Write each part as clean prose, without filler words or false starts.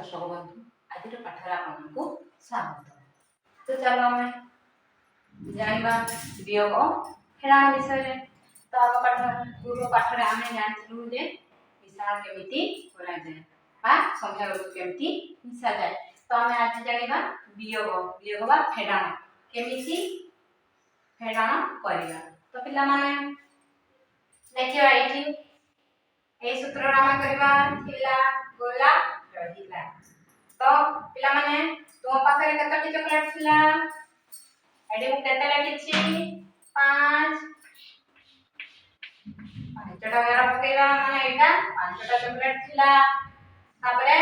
दर्शक बंधु आज पाठर आपको स्वागत। तो चलो आम जाना वियोग खेलाण विषय। तो आम पाठ पूर्व पाठर आम जानूँ जे मिश्रण केमी संख्या केमी मिसा जाए। तो आम आज जाना वियोग वियोग बा फेड़ाण केमी फेड़ाण करवा। तो पिला माने देखिए ये सूत्र आम करवा गोला रहिला। तो पिला माने तुम पाखरे कतटी चॉकलेट थिला एडी मु केते लिखिछि 5 पांचटा गार पकेवा माने एटा पांचटा चॉकलेट थिला। तापरे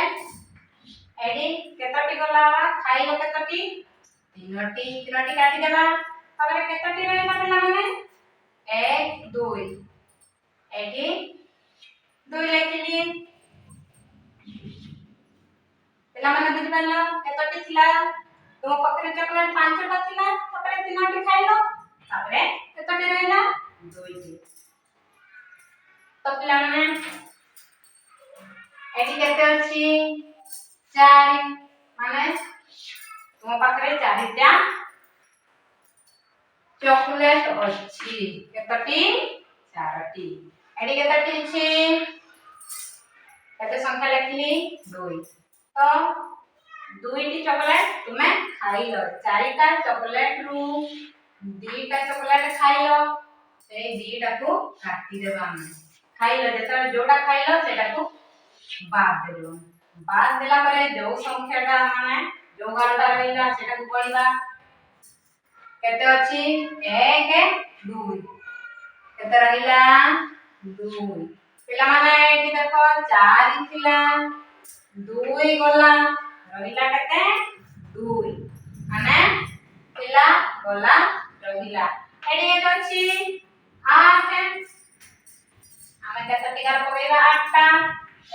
एडी केतटी गला खाइलो केतटी तीनटी तीनटी काटी देबा। तापरे केतटी रहला पिला माने 1 2 एडी 2 लिखिली। पिला माने बुझि पालो केतटी थिला तुम पकरे चॉकलेट पांचटा थिला तापरे तीनटी खाइलो तापरे केतटी रहला 2 टी। तो पिला माने एटी केते अछि 4 माने तुम पकरे 4टा चॉकलेट अछि केतटी 4टी। एटी केतटी अछि केते संख्या लिखली 2। तो 2टी चॉकलेट तुम्हें खाइलो 4टा चॉकलेट रु 2टा चॉकलेट खाइलो से 2टा को काटी देबा। हम खाइलो जेता जोटा खाइलो सेटा को बाद देलो। बाद देला परे जो संख्याटा माने जो गारटा रहिला सेटा को गणिबा केते अछि 1 2 केते रहिला 2। पिला माने एठी देखो 4 थिला 2 गला रहिला केते 2 माने पिला गला रहिला एडी केते अछि 8। हमें केते टिकार पकेबा 8टा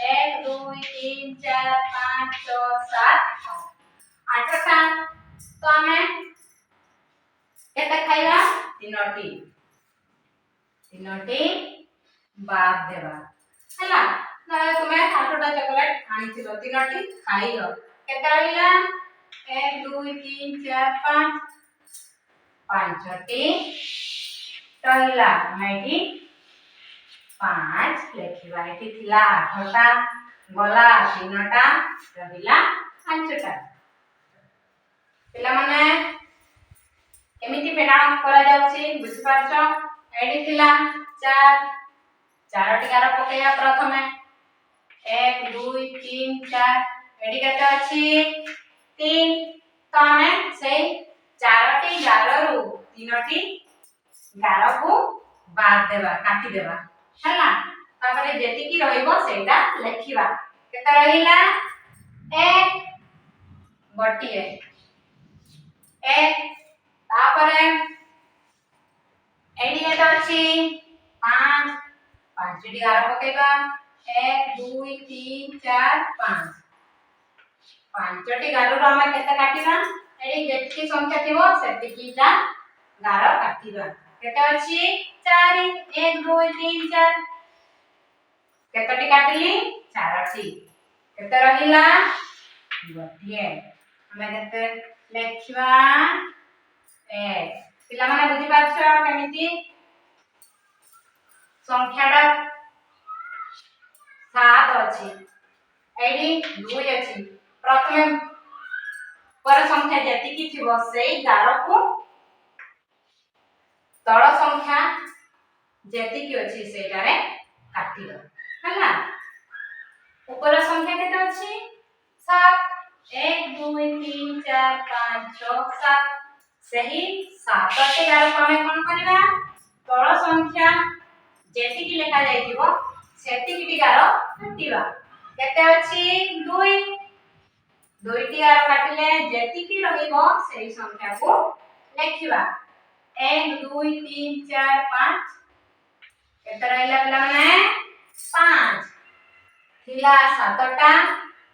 1 2 3 4 5 6 7 8टा। तो हमें केते खाइबा तीनटी बाद देबा हला। ना तुम्हें 8टा चॉकलेट आनिथिलो तीनटी खाइलो केते रहिला 1 2 3 4 5 5टी रहिला। मैठी 5 लिखिबा एठी थिला 8टा गला 3टा रहिला 5टा। पिला माने एमिति फेडाण करा जाउछि बुझि पाछो। एडी थिला 4 चारटी गार पकेया प्रथमे 1 2 3 4 एडी केते अछि 3। तो हमें से चारटी गार रु तीनटी गार को बाद देबा काटी देबा हला। तापरे जेति की रहइबो सेटा लेखिबा केते रहिला 1 गोटिए 1। तापरे एडी केते अछि 5 5टी गार पकेबा 1 2 3 4 5 5टी गार रो हम केते काटिबा एडी जेति संख्या थिबो सेतिकीटा गार काटिबा केते अछि 4 1 2 3 4 केतटी काटली 4टी केते रहिला गोटिए। हमें केते लेखिबा 1। पिला माने बुझि पाछो केमिति संख्याटा 7 अछि एडी 2 अछि प्रथमे पर संख्या जेति की थिबो सेई गार को तळ संख्या जेति की अछि सेटारे काटिलो हला। ऊपर संख्या केते अछि 7 1 2 3 4 5 6 7 सही 7टी गार को हमें कोन करबा तळ संख्या जेति की लेखा जाइथिबो सेति की गार काटिबा केते अछि 2 2टी गार काटिले जेति की रहिबो सेही संख्या को लेखिबा 1 2 3 4 5 केते रहिला पिला माने 5 थिला 7टा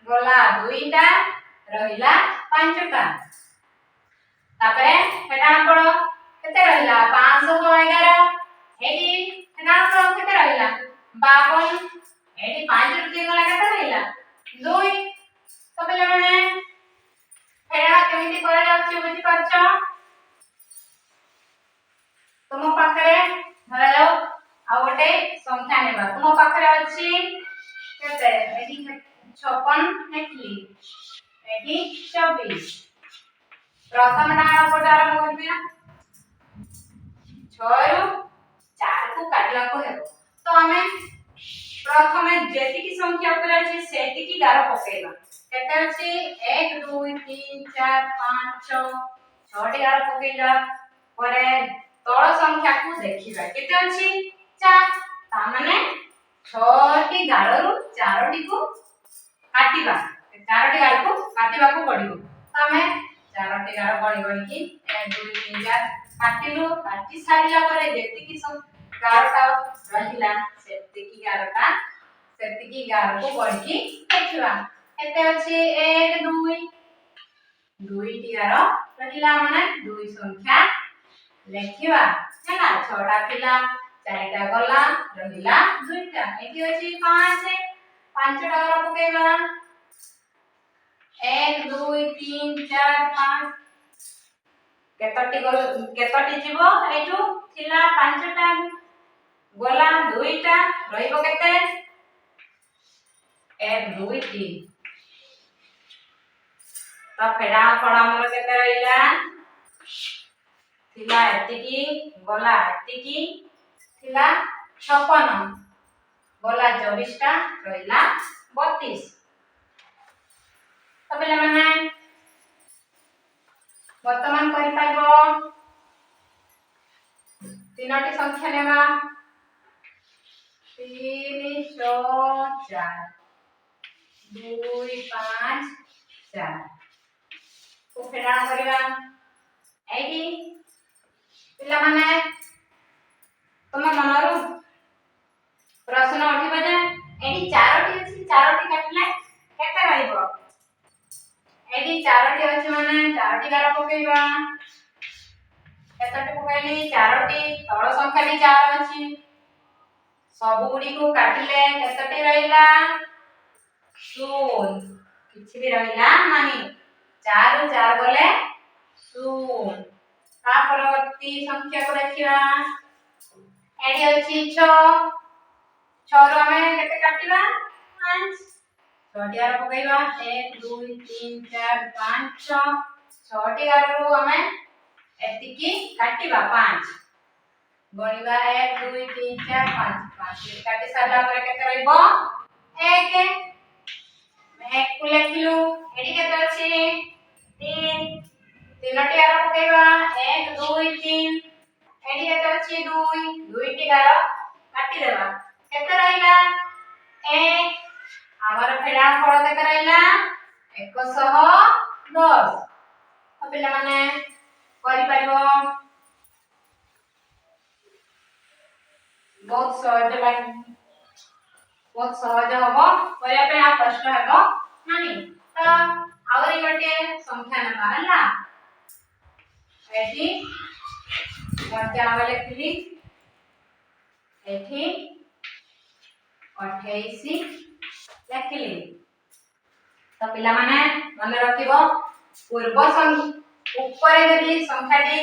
गला 2टा रहिला 5टा। तापरे फेडाण पड़ो केते रहिला 511 एडी फेडाण पड़ो केते रहिला 52 एडी 5 रु 3 गला केते रहिला 2। तो तुम पाखरे धरा जाओ आ गोटे संख्या नेबा तुम पाखरे अछि केते एठी 56 लिखली एठी 24 प्रथम डाण कोड आरंभ करबिया 6 रु 4 को काटला को हेबो तो हमें प्रथमे जेति की संख्या ऊपर अछि सेति की गार पकेइबा केते अछि 1 2 3 4 5 6 6 टी गार पकेइला परे तळ संख्या को देखिबा केते अछि 4 ता माने 6 टी गाररु 4 टी को काटिबा 4 टी गार को काटिबा को पड़िबो तो हमें 4 टी गार बड़ी बड़ी की 1 2 3 4 काटिलु काटी सारिला परे जेति की गारटा रहिला सेति की गारटा सेति की गार को बड़की देखिबा केते अछि 1 2 2 टी गार रहिला माने 2 संख्या लेखिबा हैला 6 टा थिला 4 टा गला रहिला 2 टा एठी अछि 5 5 टा गार पकेबा 1 2 3 4 5 केतटी जीवो एठू थिला 5 टा गला 2 टा रहिबो केते 1 2 3 तो फेडा फडा हमर केते रहिला थिला एतिकी गला एतिकी थिला 56 गला 24 टा रहिला 32 तो पहले माने वर्तमान करि पाइबो तीनटी संख्या नेबा 3 6 4 2 5 4 को फेडा करिबा एठी पिला माने तुम मनरु प्रश्न उठिबा जे एठी चारोटी अछि चारोटी काटले केते रहइबो एठी चारोटी अछि माने चारोटी गार पकेइबा केतटी पकेइली चारोटी तळ संख्या भी 4 अछि सब गुडी को काटिले केतटी रहिला शून किछि भी रहिला नाही 4 रु 4 गले शून ता परवर्ती संख्या को देखिबा एडी अछि 6 6 रु हमें केते काटिबा 5 6 टी गार पकेइबा 1 2 3 4 5 6 6 टी गार रु हमें एतिकी काटिबा 5 गणिबा 1 2 3 4 5 5 काटि सारला पर केते रहइबो 1 1 को लेखिलु एडी केते अछि 3 तीनटी गार पकेइबा 1 2 3 एडी केते अछि 2 2 टी गार काटि देबा केते रहिला 1 हमर फेडा फळ केते रहिला 110 पिला माने करि पाइबो बहुत सहज हबो करिया पे आ कष्ट हबो नाही तो आवरी गोटे संख्या नबा हला एठी 95 लिखली एठी 28 लिखली तो पिला माने मन रखिबो पूर्व संख्या ऊपर यदि संख्याटी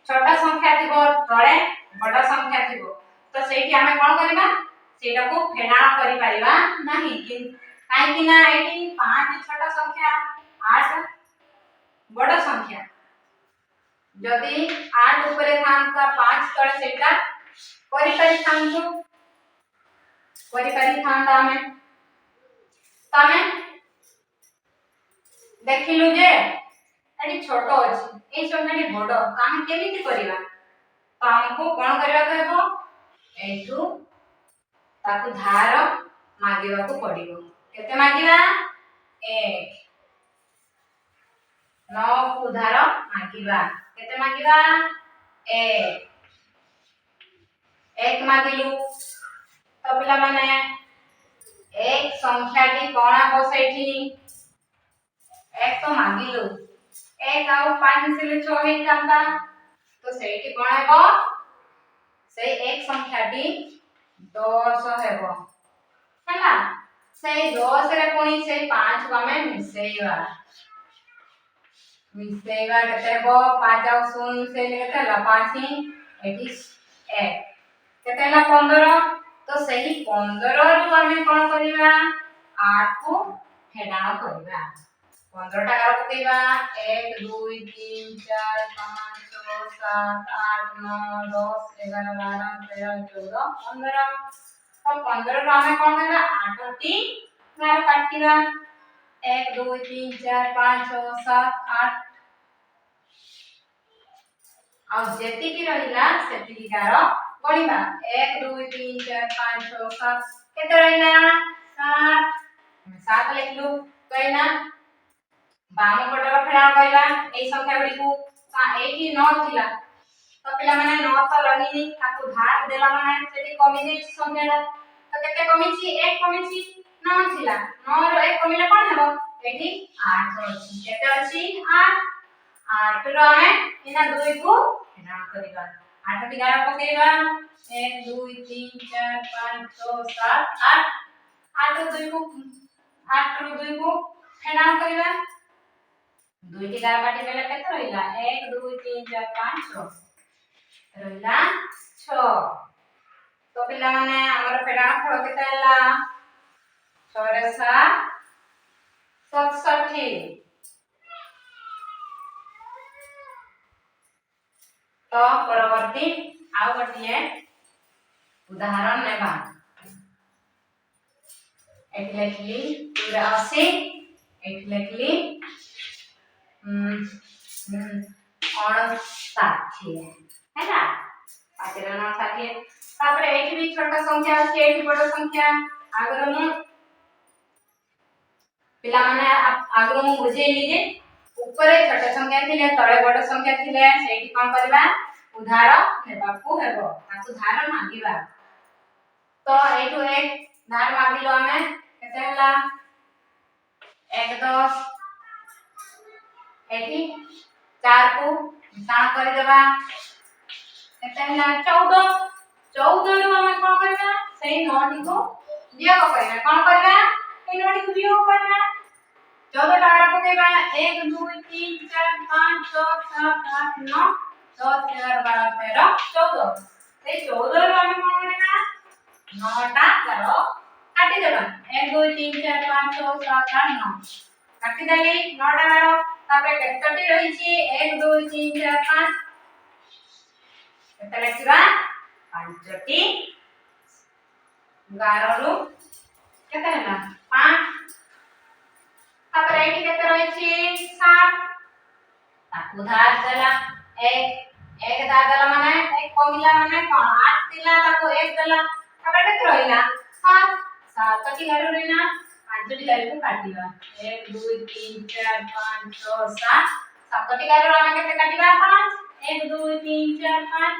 छोटा संख्या थिबो तळे बड़ा संख्या थिबो तो सेठी हमें कोन करबा सेटा को फेडा करि परिबा नाही काहे कि ना एठी 5 छोटा संख्या 8 बड़ा संख्या जदि 8 ऊपर थांता 5 तळे सेटा करि थांता हमें तमे देखिलु जे एटी छोटो अछि ए संख्याटी बड़ काम केमिति करिबा तो हमको कोन करिबा कहबो एठू ताकू धार मागिबा को पड़िबो केते मागिबा 1 9 को धार मागिबा केते मागिबा 1 मागिलु तो पिला माने एक संख्याटी कोन हो सेठी 1 तो मागिलु 1 आउ 5 मिसले 6 हे जांता तो सेठी कोन हेबो से एक संख्याटी 10 हेबो हैला से 10 रे कोनी से 5 को हमें मिसेइबा केते हेबो 5 आउ 0 मिसेइले केते हला 5 ही एटी 1 केते ना 15 तो सही 15 रु आमे कोन करिवा 8 को हेडाण करिवा 15 टा गार पकेइबा 1 2 3 4 5 6 7 8 9 10 11 12 13 14 15 तो 15 रु आमे कोन करिवा 8 टी गार काटिवा 1 2 3 4 5 6 7 8 आ जेति की रहिला सेति की गार गणिबा 1 2 3 4 5 6 7 केते रहिला 7 7 लिखलु कहिना बाम पटर फेराण कहिला एई संख्या गुडी को एठी 9 थिला तो पिला माने 9 तो रहिनी ताकू भाग देला माने सेठी कमी जे संख्याटा तो केते कमीची 1 कमीची 9 थिला 9 रो 1 कमिले कोन हेबो एठी 8 अछि केते अछि 8 8 रो आमे इना 2 को हेडाण करिबा 8 टी गार पकेइबा 1 2 3 4 5 6 7 8 8 रो 2 को 8 रो 2 को हेडाण करिबा 2 टी गार काटी देले केते रहिला 1 2 3 4 5 6 रहिला 6 तो पिला माने हमर फेडाण फळ केते हला 6 रे 7 67 तो परवर्ती आउ गटिए उदाहरण लेबा एट लिखली पूरा 80 एट लिखली 60 है ना पातिर 60 तापर एठी भी छोटा संख्या अछि एठी बड़ संख्या आगर मु पिला माने आगर मु बुझेइली जे ऊपर छोटा संख्या थिले तळे बड़ संख्या थिले सेठी कोन करबा उधार लेबा को हेबो ताकू धार मांगीबा तो एठो एक धार मांगिलो हमें केते हला 1 10 एठी 4 को मिसाण कर देबा केते हला 14 14 रो हमें कोन करबा सही 9 टी को वियोग करबा कोन करबा ए 9 टी को वियोग करबा 14 टाड़ा पकेबा 1 2 3 4 5 6 7 8 9 10 11 12 13 14 से 14 रो हम कोन करबा 9 टा करो काटी देबा 1 2 3 4 5 6 7 8 9 काटी देली 9 टा करो तापर केतटी रही छी 1 2 3 4 5 केते लिखिबा 5 टी 11 रो केते हला 5 तापर एठी केते रही छी 7 ताकू धार देला 1 धार देला माने 1 कमिला माने कोन 8 थिला ताकू 1 देला तापर केते रहिला 7 7 टी घर रहिना 5 टी घर को काटिबा 1 2 3 4 5 6 7 7 टी घर रो हम केते काटिबा 5 1 2 3 4 5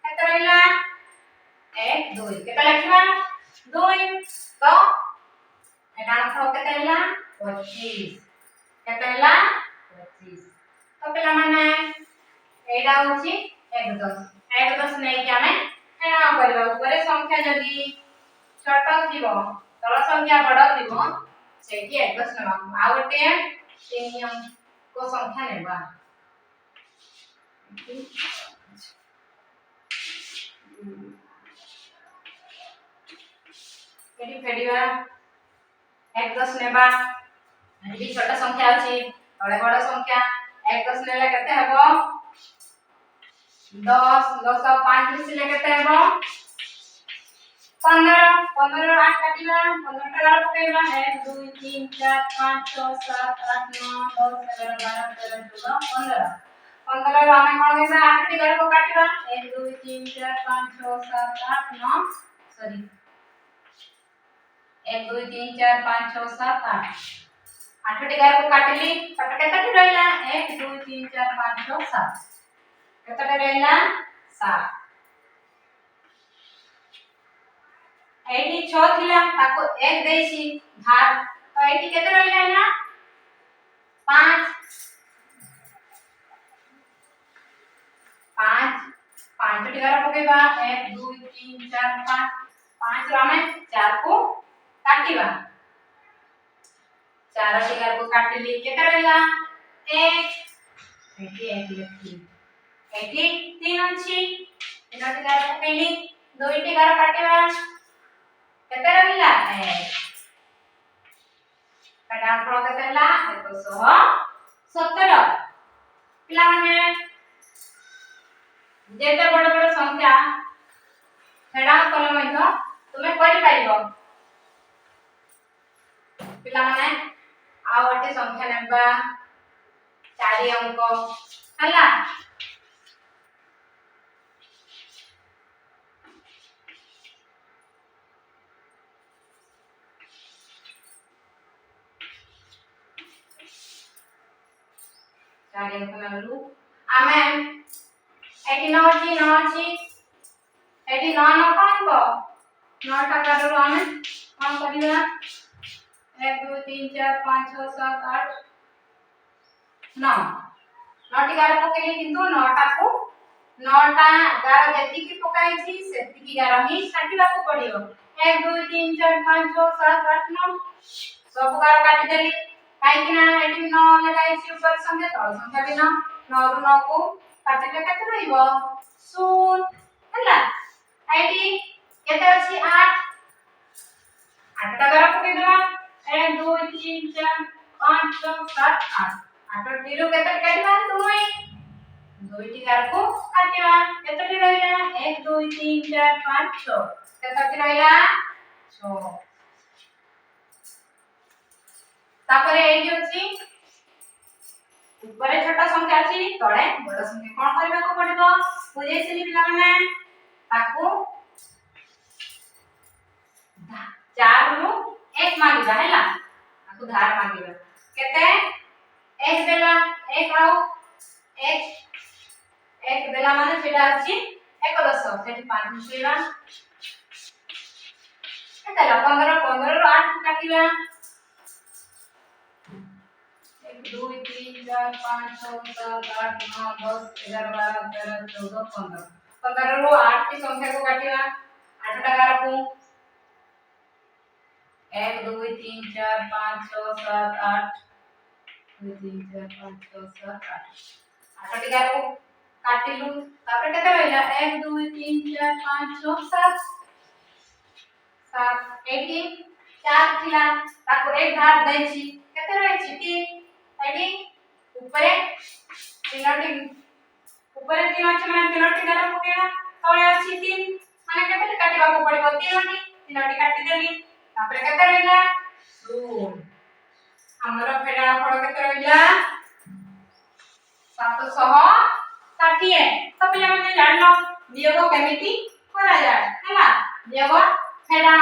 केते रहिला 1 2 केते लिखिबा 2 तो एटा फळ केते हला 25 केते हला 25 तो पिला माने एडा होची 1 10 नै कि हमें हेना करबा ऊपर संख्या जदी छोट थिबो तळ संख्या बड़ थिबो सेठी 1 10 नबा आ गोटे 3 अंक को संख्या नेबा एठी फेडिबा 1 10 नेबा एठी छोट संख्या अछि तळे बड़ संख्या 1 10 नेले केते हेबो 10 10 और 5 मिसले केते हेबो 15 15 8 काटिबा 15 टा गार पकेइबा 1 2 3 4 5 6 7 8 9 10 11 12 13 14 15 रो हमें कोन करबा 8 टी गार को काटिबा 1 2 3 4 5 6 7 8 9 सॉरी 1 2 3 4 5 6 7 8 8 टी गार को काटली तब केते टी रहिला 1 2 3 4 5 6 7 केते रहिला 7 एठी 6 थिला ताको 1 देसी भाग तो एठी केते रहिला ना 5 5 5 टी गार पकेबा 1 2 3 4 5 5 रो हमें 4 को काटिबा 4 टी गार को काटली केते रहिला 1 एठी 1 लिखली एठी 3 अछि तीनोटी गार पकेली दुईटी गार काटिबा केते रहिला काटा फळ केते ହେଲା 117 पिला माने जेते बड़ बड़ संख्या हेडा कले मध्य तुमे करि पारिबो पिला माने आ गोटे संख्या नेबा 4 अंक हला चार अंक नलु आमे एटी नौची एटी नौ नौ काटबो 9 टका रो आमे कोन करिया 1 2 3 4 5 6 7 8 9 9टी गार पकेली किंतु 9टा को 9टा गार जेति की पकाई छी सेति की गार ही काटिबा को पड़ियो 1 2 3 4 5 6 7 8 9 सब गार काटि देली काई कि ना एटी 9 लगाई छी ऊपर संख्या तळ संख्या भी 9 9 रु 9 को काटिले केते रहइबो 0 हला आईडी केते अछि 8 8 टा गार पके देबा 1 2 3 4 5 6 7 8 8 टीरो केते काटिबा तुई दुईटी गार को काटिबा केते रहइला 1 2 3 4 5 6 केते रहइला 6 तापरे एठी अछि ऊपर छोटा संख्या अछि तळे बड़ संख्या कोन करबा को पड़िबो बुझैसिली पिला माने ताकू 4 रु 1 मागिबा हैला ताकू धार मागिबा केते 1 देला 1 आउ 1 देला माने सेटा अछि 11 सेठी 5 मिसेला केतेला 15 15 रु 8 काटिबा 1 2 3 4 5 6 7 8 9 10 11 12 13 14 15 15 रु 8 की संख्या को काटिबा 8 टा गार को 1 2 3 4 5 6 7 8 2 3 4 5 6 7 8 8 टी गार को काटिलु तापर केते रहइला 1 2 3 4 5 6 7 7 एटी 4 थिला ताको एक धार दैछि केते रहइछि 3 एटी ऊपरे तीनोटी ऊपरे 3 अछि माने तीनोटी गार पकेला तळे अछि 3 माने केते काटिबा को पड़िबो तीनोटी काटि देली तापर केते रहइला 2 हमरो फेडा फळ केते रहइला 760 तो पिला माने जानलो वियोग केमिति करा जाय हैला वियोग फेडा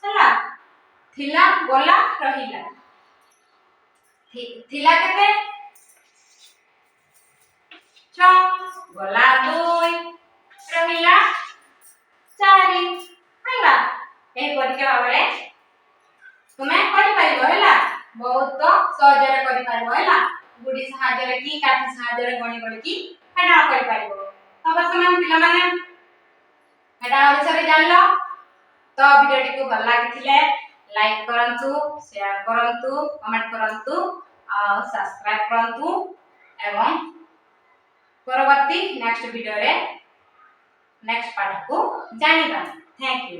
हैला थिला गोला रहिला थिला केते 6 गोला 2 रहिला 4 हैला ए परिके भाबरे तुमे करि पारिबो हैला बहुत सहजरे करि पारिबो हैला गुडी सहायरे की काठी सहायरे गणी गणी की हेडा करि पारिबो तब समय पिला माने हेडा विषय जानलो तो वीडियो को भल लागिथिले लाइक करंतु शेयर करंतु कमेंट करंतु और सब्सक्राइब करंतु एवं परवर्ती नेक्स्ट वीडियो रे नेक्स्ट पार्ट को जानिबा थैंक यू।